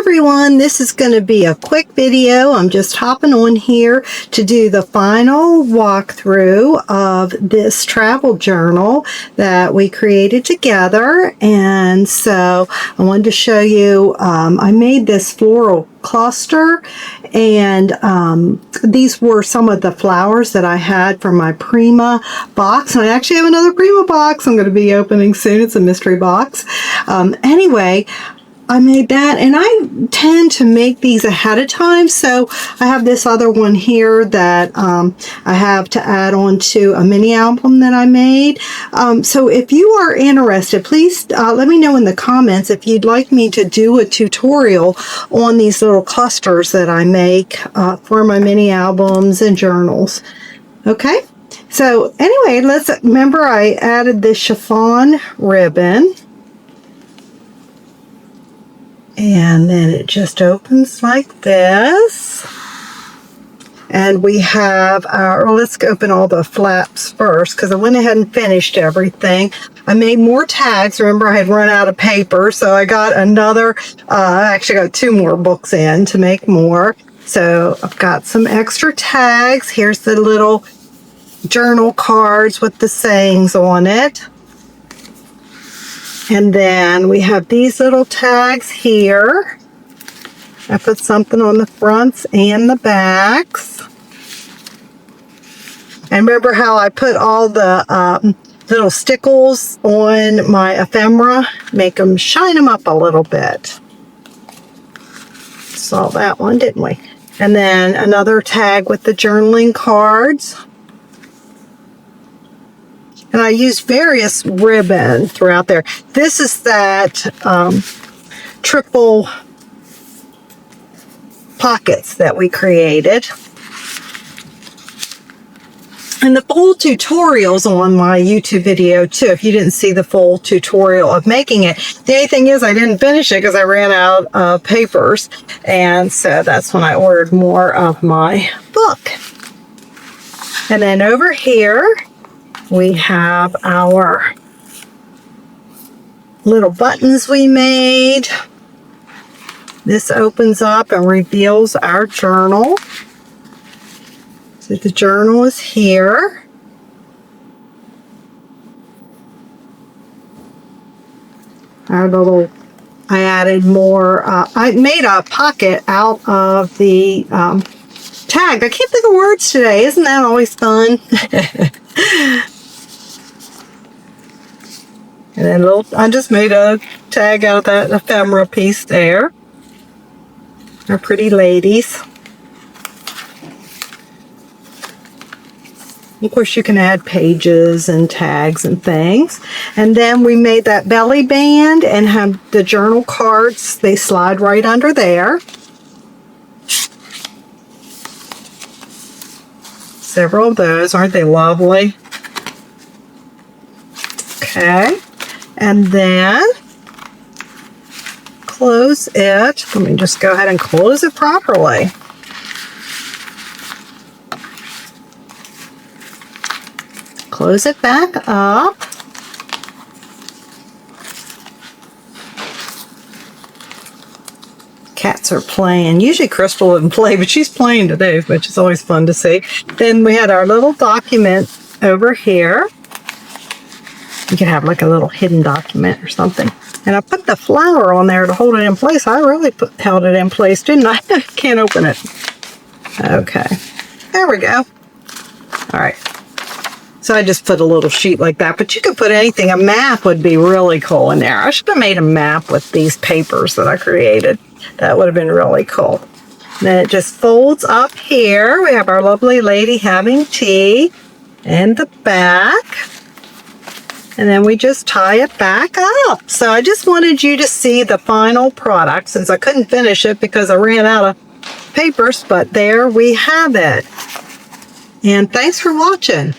everyone, this is going to be a quick video. I'm just hopping on here to do the final walkthrough of this travel journal that we created together. And so I wanted to show you, I made this floral cluster, and these were some of the flowers that I had from my Prima box. And I actually have another Prima box I'm going to be opening soon. It's a mystery box. Anyway, I made that, and I tend to make these ahead of time. So I have this other one here that I have to add on to a mini album that I made. So if you are interested, please let me know in the comments if you'd like me to do a tutorial on these little clusters that I make for my mini albums and journals. Okay, so anyway, remember I added this chiffon ribbon. And then it just opens like this. And we have our, let's open all the flaps first, because I went ahead and finished everything. I made more tags. Remember, I had run out of paper, so I got another, I actually got 2 more books in to make more. So I've got some extra tags. Here's the little journal cards with the sayings on it. And then we have these little tags here. I put something on the fronts and the backs. And remember how I put all the little stickles on my ephemera? Shine them up a little bit. Saw that one, didn't we? And then another tag with the journaling cards. And I used various ribbon throughout there. This is that triple pockets that we created. And the full tutorial's on my YouTube video too, if you didn't see the full tutorial of making it. The only thing is I didn't finish it because I ran out of papers. And so that's when I ordered more of my book. And then over here, we have our little buttons we made. This opens up and reveals our journal. So the journal is here. Our little, I added more, I made a pocket out of the tag. I can't think of words today. Isn't that always fun? And then I just made a tag out of that ephemera piece there. Our pretty ladies. Of course, you can add pages and tags and things. And then we made that belly band and have the journal cards. They slide right under there. Several of those. Aren't they lovely? Okay. And then close it. Let me just go ahead and close it properly. Close it back up. Cats are playing. Usually Crystal wouldn't play, but she's playing today, which is always fun to see. Then we had our little document over here. You can have like a little hidden document or something. And I put the flower on there to hold it in place. I really held it in place, didn't I? Can't open it. Okay. There we go. All right. So I just put a little sheet like that. But you could put anything. A map would be really cool in there. I should have made a map with these papers that I created. That would have been really cool. Then it just folds up here. We have our lovely lady having tea in the back. And then we just tie it back up. So I just wanted you to see the final product, since I couldn't finish it because I ran out of papers, but there we have it. And thanks for watching.